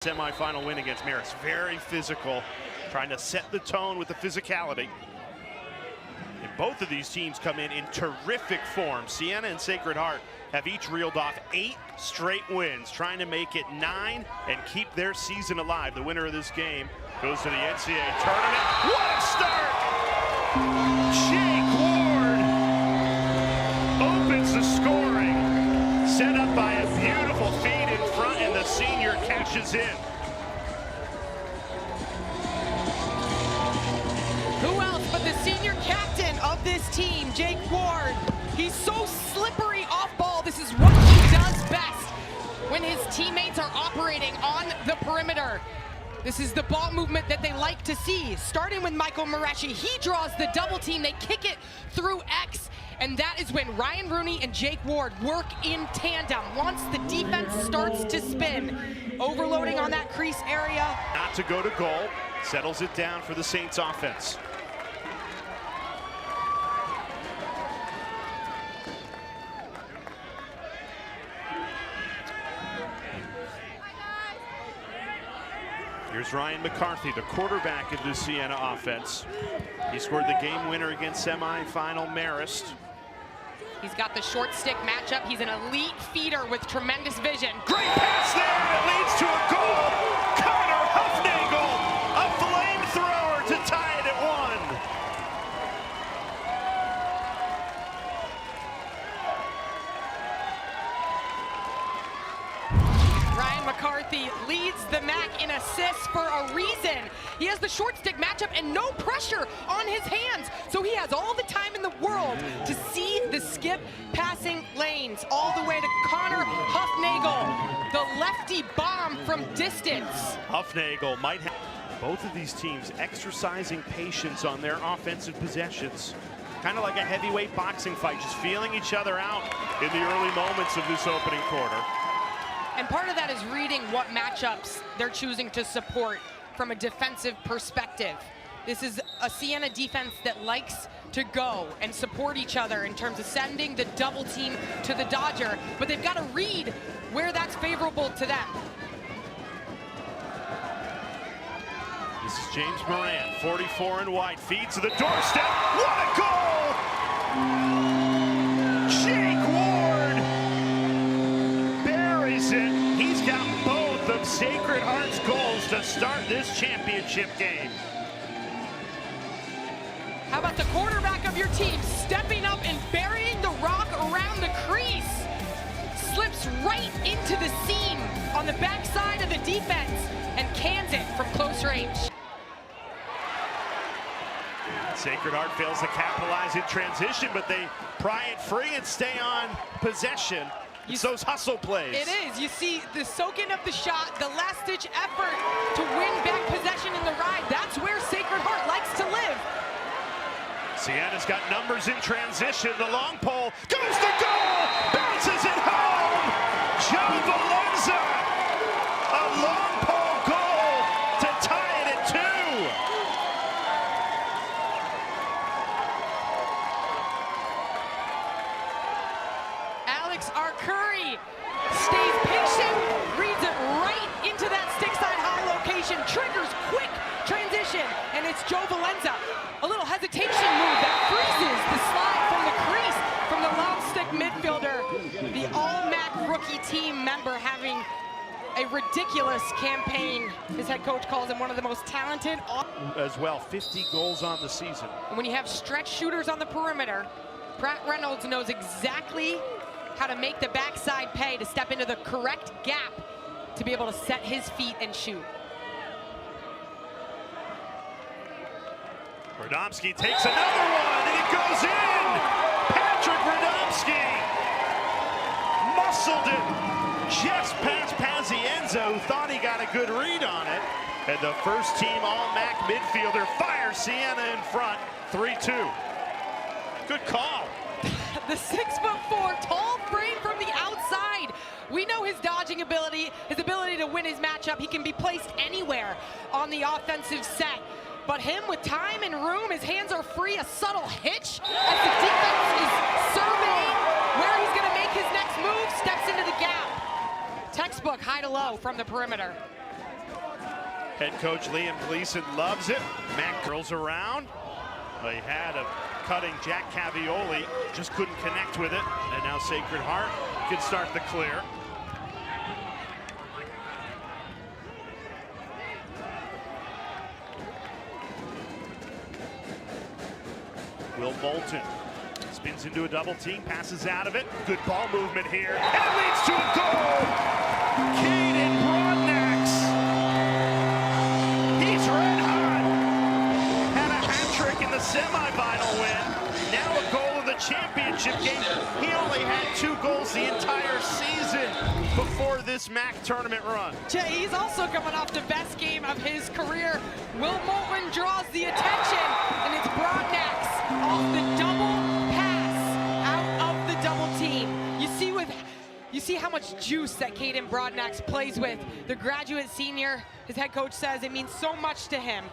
Semi-final win against Marist. Very physical, trying to set the tone with the physicality. And both of these teams come in terrific form. Siena and Sacred Heart have each reeled off 8 straight wins, trying to make it 9 and keep their season alive. The winner of this game goes to the NCAA tournament. What a start! Jake Ward opens the scoring, set up by a beautiful feed in front, and the senior cashes in. Who else but the senior captain of this team, Jake Ward. He's so slippery off ball. This is what he does best when his teammates are operating on the perimeter. This is the ball movement that they like to see. Starting with Michael Mareschi, he draws the double team. They kick it through X, and that is when Ryan Rooney and Jake Ward work in tandem. Once the defense starts to spin, overloading on that crease area. Not to go to goal, settles it down for the Saints offense. Here's Ryan McCarthy, the quarterback of the Siena offense. He scored the game winner against semi-final Marist. He's got the short stick matchup. He's an elite feeder with tremendous vision. Great pass there, and it leads to a goal. Connor Huffnagel, a flamethrower to tie it at 1. Ryan McCarthy leads the MAAC in assists for a reason. He has the short stick matchup and no pressure on his hands, so he has all the time in the world to see the skip passing lanes all the way to Connor Huffnagel, the lefty bomb from distance. Huffnagel might have both of these teams exercising patience on their offensive possessions. Kind of like a heavyweight boxing fight, just feeling each other out in the early moments of this opening quarter. And part of that is reading what matchups they're choosing to support from a defensive perspective. This is a Siena defense that likes to go and support each other in terms of sending the double team to the Dodger, but they've got to read where that's favorable to them. This is James Moran, 44 and white, feeds to the doorstep. What a goal! Jake Ward buries it. He's got both of Sacred Heart's goals to start this championship game. How about the quarterback of your team stepping up and burying the rock around the crease? Slips right into the seam on the backside of the defense and cans it from close range. Sacred Heart fails to capitalize in transition, but they pry it free and stay on possession. It's those hustle plays. It is. You see the soaking of the shot, the last-ditch effort to win back possession in the ride. That's where Sacred Heart likes to live. Siena's got numbers in transition. The long pole goes to goal, bounces it home. Joe Valenza, a long pole goal to tie it at 2. Alex Arcuri stays patient, reads it right into that stick side high location, triggers quick transition, and it's Joe Valenza. A little hesitation move that freezes the slide from the crease from the long stick midfielder. The all-MAAC rookie team member having a ridiculous campaign. His head coach calls him one of the most talented. As well, 50 goals on the season. And when you have stretch shooters on the perimeter, Pratt Reynolds knows exactly how to make the backside pay, to step into the correct gap to be able to set his feet and shoot. Radomski takes another one, and it goes in! Patrick Radomski muscled it just past Pazienza, who thought he got a good read on it. And the first team all-MAAC midfielder fires Siena in front, 3-2. Good call. The 6'4", tall frame from the outside. We know his dodging ability, his ability to win his matchup. He can be placed anywhere on the offensive set. But him with time and room, his hands are free, a subtle hitch as the defense is surveying where he's gonna make his next move, steps into the gap. Textbook high to low from the perimeter. Head coach Liam Gleason loves it. Mac curls around. He had a cutting Jack Cavioli, just couldn't connect with it. And now Sacred Heart can start the clear. Will Moulton spins into a double team, passes out of it. Good ball movement here, and it leads to a goal! Caden Broadnax, he's red hot. Had a hat trick in the semifinal win. Now a goal in the championship game. He only had 2 goals the entire season before this MAAC tournament run. He's also coming off the best game of his career. Will Moulton draws the attention, and it's Broadnax off the double pass out of the double team. You see how much juice that Caden Broadnax plays with. The graduate senior, his head coach says it means so much to him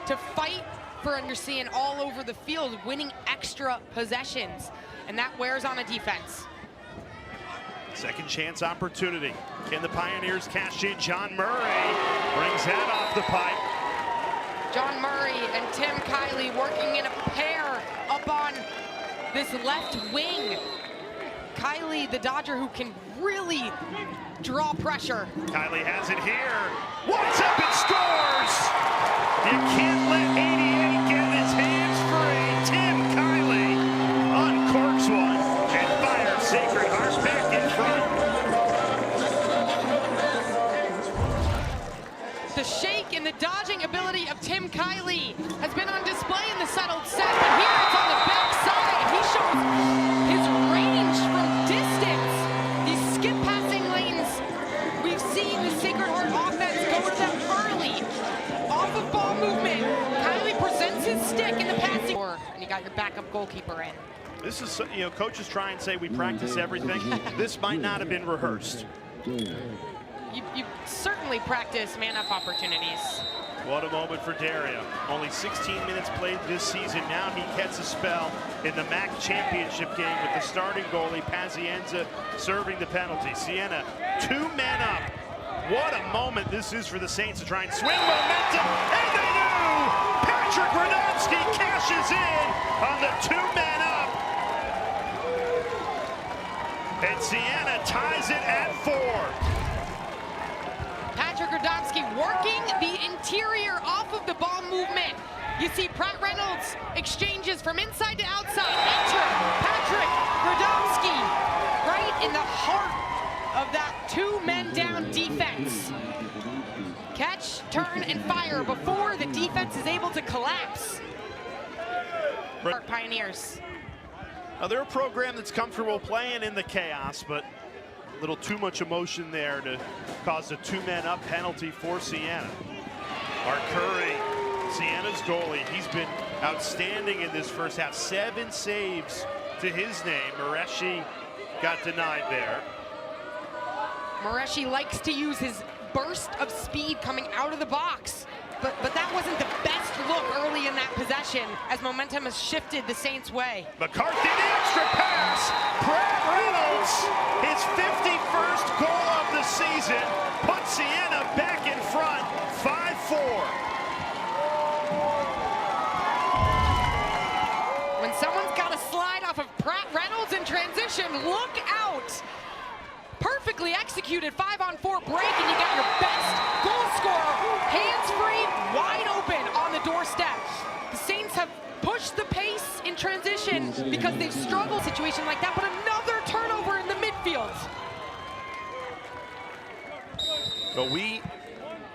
to fight for underseeing all over the field, winning extra possessions, and that wears on a defense. Second chance opportunity. Can the Pioneers cash in? John Murray brings that off the pipe. John Murray and Tim Kiley working in a pair up on this left wing. Kiley, the Dodger, who can really draw pressure. Kiley has it here. What's up and scores! You can't let 88 get his hands free. Tim Kiley uncorks one and fires Sacred Heart back in front. The shake and the dodging ability of Tim Kiley has been on display in the settled set, but here it's on the backside. He shows his range from distance. These skip passing lanes, we've seen the Sacred Heart offense go to that early. Off of ball movement, Kiley presents his stick in the passing. And you got your backup goalkeeper in. This is, coaches try and say we practice everything. This might not have been rehearsed. You certainly practice man-up opportunities. What a moment for Dario. Only 16 minutes played this season. Now he gets a spell in the MAAC championship game with the starting goalie, Pazienza, serving the penalty. Siena, 2 men up. What a moment this is for the Saints to try and swing momentum, and they do! Patrick Radomski cashes in on the 2 men up. And Siena ties it at 4. Patrick Radomski working the interior off of the ball movement. You see Pratt Reynolds exchanges from inside to outside. Enter Patrick Radomski right in the heart of that 2 men down defense. Catch, turn, and fire before the defense is able to collapse. Pioneers. Now they're a program that's comfortable playing in the chaos, but a little too much emotion there to cause a 2 men up penalty for Siena. Art Curry, Siena's goalie, he's been outstanding in this first half. 7 saves to his name. Mareshi got denied there. Mareshi likes to use his burst of speed coming out of the box, but that wasn't the best look early in that possession as momentum has shifted the Saints' way. McCarthy, the extra pass. Pratt Reynolds, his 51st goal of the season, puts Siena back in front, 5-4. When someone's got to slide off of Pratt Reynolds in transition, look out. Perfectly executed 5-on-4 break, and you got your best goal scorer, hands-free, wide open on the doorstep. The Saints have pushed the pace in transition because they've struggled in a situation like that, but another turnover in the midfield. Well, we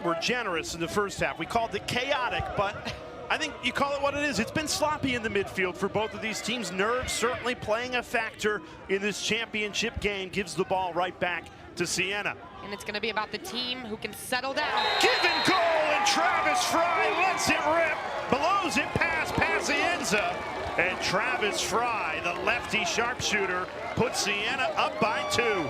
were generous in the first half. We called it chaotic, but I think you call it what it is. It's been sloppy in the midfield for both of these teams. Nerves certainly playing a factor in this championship game. Gives the ball right back to Siena. And it's going to be about the team who can settle down. Give and goal, and Travis Fry lets it rip. Blows it past Pazienza. And Travis Fry, the lefty sharpshooter, puts Siena up by 2.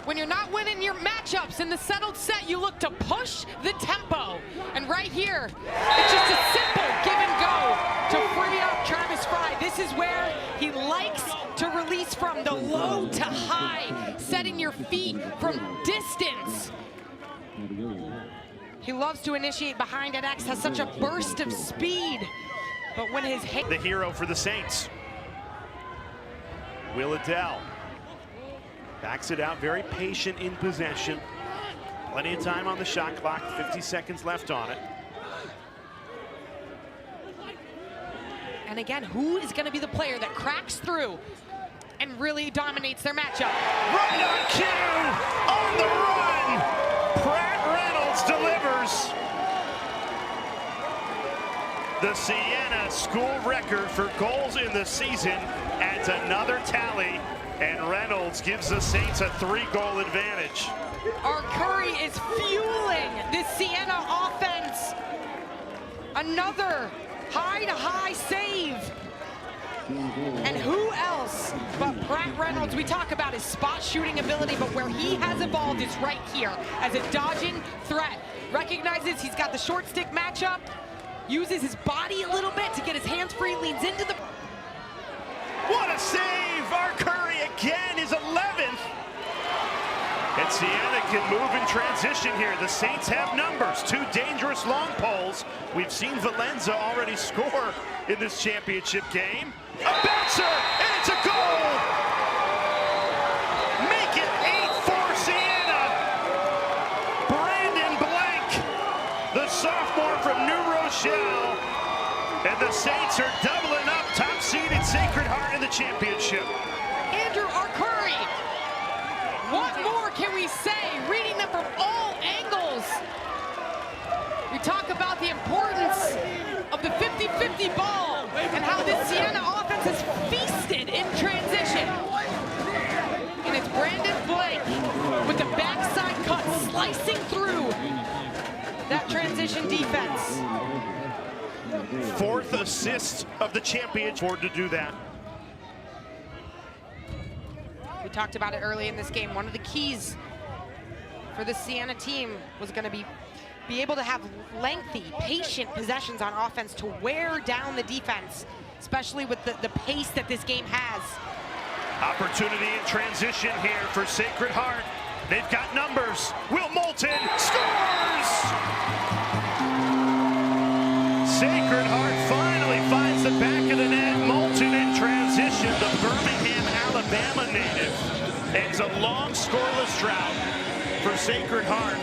When you're not winning your matchups in the settled set, you look to push the tempo. And right here, it's just a simple give and go to free up Travis Fry. This is where he likes to release from the low to high, setting your feet from distance. distance. He loves to initiate behind an X, has such a burst of speed. But when his the hero for the Saints. Will Adell backs it out, very patient in possession. Plenty of time on the shot clock, 50 seconds left on it. And again, who is going to be the player that cracks through and really dominates their matchup? Right on cue, on the run, Pratt Reynolds delivers. The Siena school record for goals in the season adds another tally, and Reynolds gives the Saints a 3-goal advantage. Our Curry is fueling this Siena offense. Another high-to-high save. And who else but Pratt Reynolds? We talk about his spot shooting ability, but where he has evolved is right here as a dodging threat. Recognizes he's got the short stick matchup, uses his body a little bit to get his hands free, leans into the... What a save! Our Curry again, his 11th. And Siena can move in transition here. The Saints have numbers, 2 dangerous long poles. We've seen Valenza already score in this championship game. A bouncer, and it's a goal! Make it 8 for Siena. Brandon Blank, the sophomore from New Rochelle. And the Saints are doubling up, top-seeded Sacred Heart in the championship. Andrew Arcuri, what more can we say? Reading them from all angles. We talk about the importance of the 50-50 ball and how this Siena offense has feasted in transition. And it's Brandon Blank with the backside cut slicing through that transition defense. 4th assist of the champion for to do that. We talked about it early in this game. One of the keys for the Siena team was going to be able to have lengthy, patient possessions on offense to wear down the defense, especially with the pace that this game has. Opportunity in transition here for Sacred Heart. They've got numbers. Will Moulton scores! Sacred Heart finally finds the back of the net. Moulton in transition, the Birmingham, Alabama native. Ends a long scoreless drought for Sacred Heart.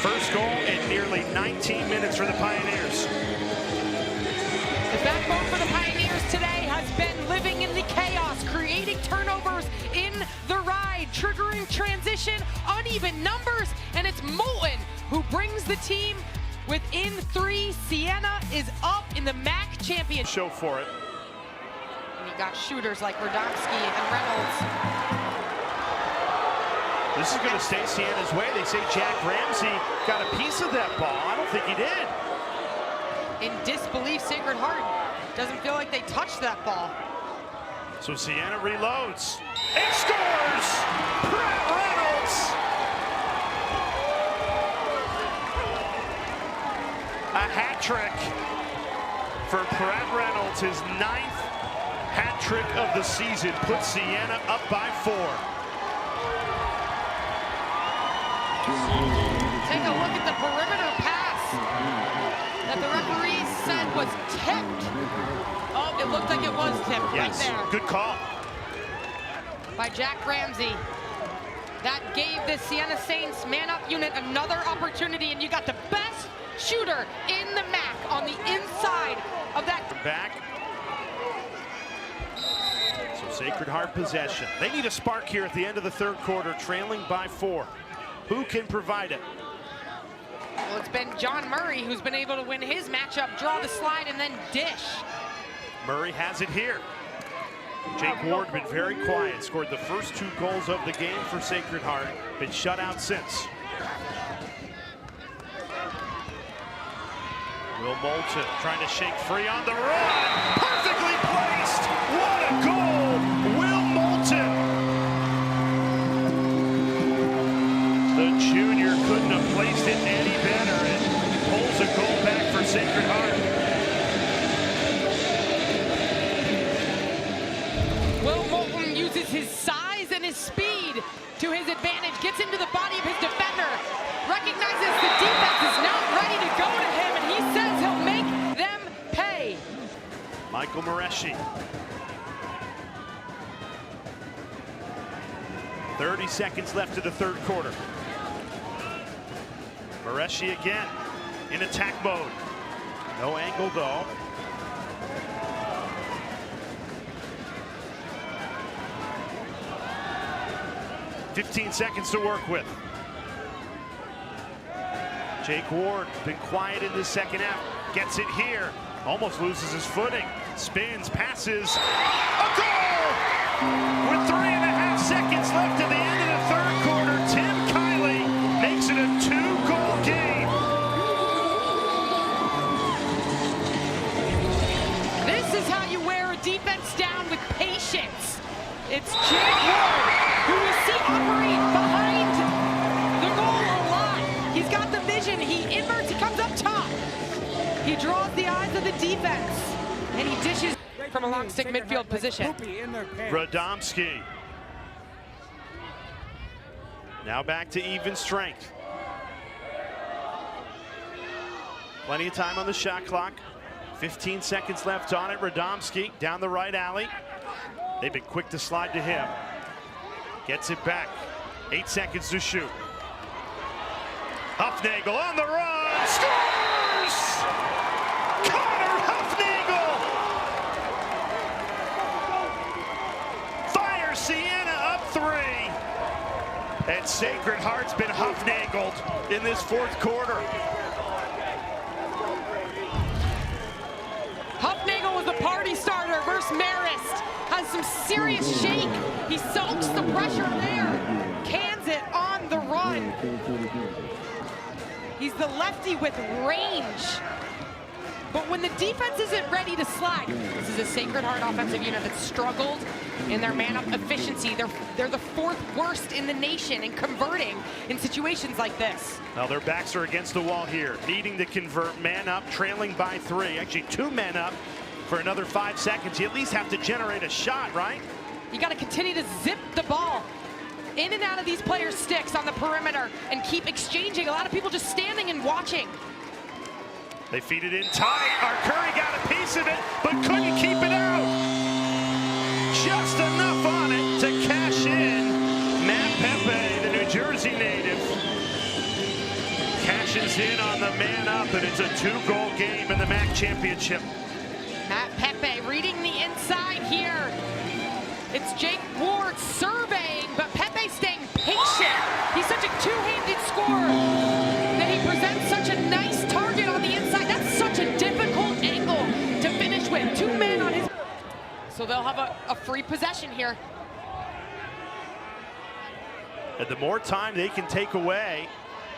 First goal in nearly 19 minutes for the Pioneers. The backbone for the Pioneers today has been living in the chaos, creating turnovers in the ride, triggering transition, uneven numbers, and it's Moulton who brings the team within 3. Siena is up in the MAAC championship. Show for it. And you got shooters like Radomski and Reynolds. This is going to stay Siena's way. They say Jack Ramsey got a piece of that ball. I don't think he did. In disbelief, Sacred Heart doesn't feel like they touched that ball. So Siena reloads and scores! Pratt Reynolds! A hat trick for Pratt Reynolds, his 9th hat trick of the season, puts Siena up by 4. Take a look at the perimeter pass that the referee said was tipped. Oh, it looked like it was tipped right there. Good call. By Jack Ramsey. That gave the Siena Saints man-up unit another opportunity, and you got the best shooter in the MAAC on the inside of that. Back. So Sacred Heart possession. They need a spark here at the end of the 3rd quarter, trailing by 4. Who can provide it? Well, it's been John Murray who's been able to win his matchup, draw the slide, and then dish. Murray has it here. Jake Ward been very quiet, scored the first 2 goals of the game for Sacred Heart, been shut out since. Will Moulton trying to shake free on the run. Perfectly placed. What a goal. Will Moulton. The junior couldn't have placed it any better and pulls a goal back for Sacred Heart. Will Moulton uses his size and his speed to his advantage, gets into the body of his defender, recognizes the defense is not ready to go to him, and he says he'll make them pay. Michael Mareschi. 30 seconds left of the third quarter. Mareschi again in attack mode. No angle though. "15 seconds to work with. Jake Ward been quiet in the second half. Gets it here. Almost loses his footing. Spins, passes. A goal! With 3.5 seconds left at the end of the third quarter, Tim Kiley makes it a 2-goal game. This is how you wear a defense down with patience. It's Jake Ward, who we see operate behind the goal a lot. He's got the vision, he inverts, he comes up top. He draws the eyes of the defense, and he dishes from a long stick midfield position. Radomski. Now back to even strength. Plenty of time on the shot clock. 15 seconds left on it. Radomski down the right alley. They've been quick to slide to him. Gets it back. 8 seconds to shoot. Huffnagel on the run. Scores! Connor Huffnagel! Fires Siena up 3. And Sacred Heart's been Huffnageled in this fourth quarter. Huffnagel was the party starter versus Marist. Has some serious shake. He soaks the pressure there. Cans it on the run. He's the lefty with range. But when the defense isn't ready to slide, this is a Sacred Heart offensive unit that struggled in their man-up efficiency. They're the 4th worst in the nation in converting in situations like this. Now their backs are against the wall here, needing to convert, man up, trailing by 3. Actually 2 men up for another 5 seconds. You at least have to generate a shot, right? You got to continue to zip the ball in and out of these players' sticks on the perimeter and keep exchanging. A lot of people just standing and watching. They feed it in tight. Arcuri got a piece of it, but couldn't keep it out. Just enough on it to cash in. Matt Pepe, the New Jersey native, cashes in on the man up, and it's a 2-goal game in the MAAC championship. Matt Pepe reading the inside here. It's Jake Ward surveying, but Pepe staying patient. He's such a two-handed scorer that he presents such a nice target on the inside. That's such a difficult angle to finish with. 2 men on his... So they'll have a free possession here. And the more time they can take away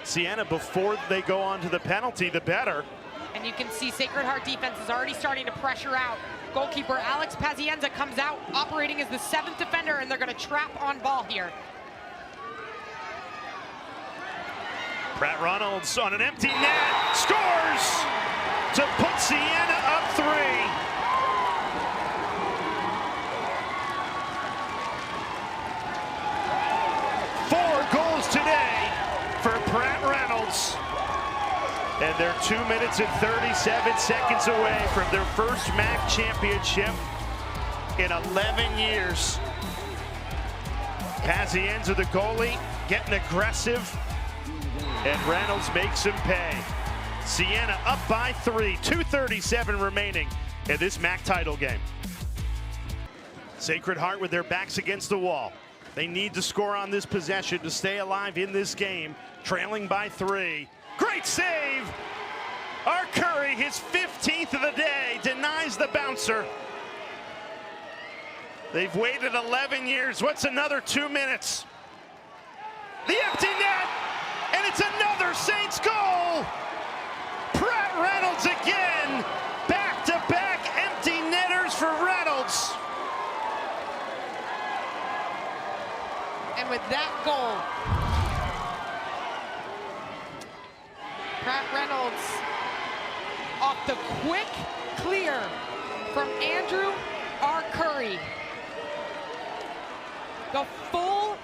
Siena before they go on to the penalty, the better. And you can see Sacred Heart defense is already starting to pressure out. Goalkeeper Alex Pazienza comes out operating as the 7th defender, and they're going to trap on ball here. Pratt Reynolds on an empty net, scores to put Siena up 3. Four goals today for Pratt Reynolds. And they're 2 minutes and 37 seconds away from their first MAAC championship in 11 years. Pazienza, the goalie, getting aggressive, and Reynolds makes him pay. Siena up by 3, 2:37 remaining in this MAAC title game. Sacred Heart with their backs against the wall. They need to score on this possession to stay alive in this game, trailing by 3. Great save! Arcuri, his 15th of the day, denies the bouncer. They've waited 11 years. What's another 2 minutes? The empty net, and it's another Saints goal! Pratt Reynolds again, back-to-back empty netters for Reynolds. And with that goal, Pratt Reynolds off the quick clear from Andrew Arcuri. The full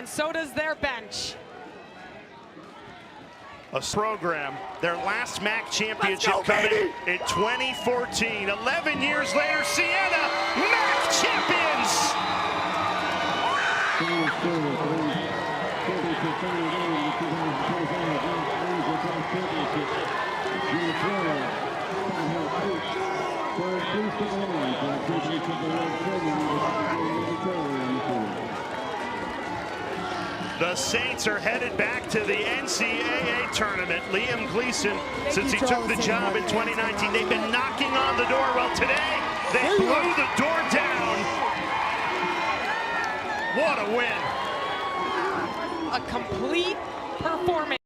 and so does their bench. A program, their last MAAC championship coming in 2014. 11 years later, Siena, MAAC champions! The Saints are headed back to the NCAA tournament. Liam Gleason, since he took the job in 2019, they've been knocking on the door. Well, today, they blew the door down. What a win. A complete performance.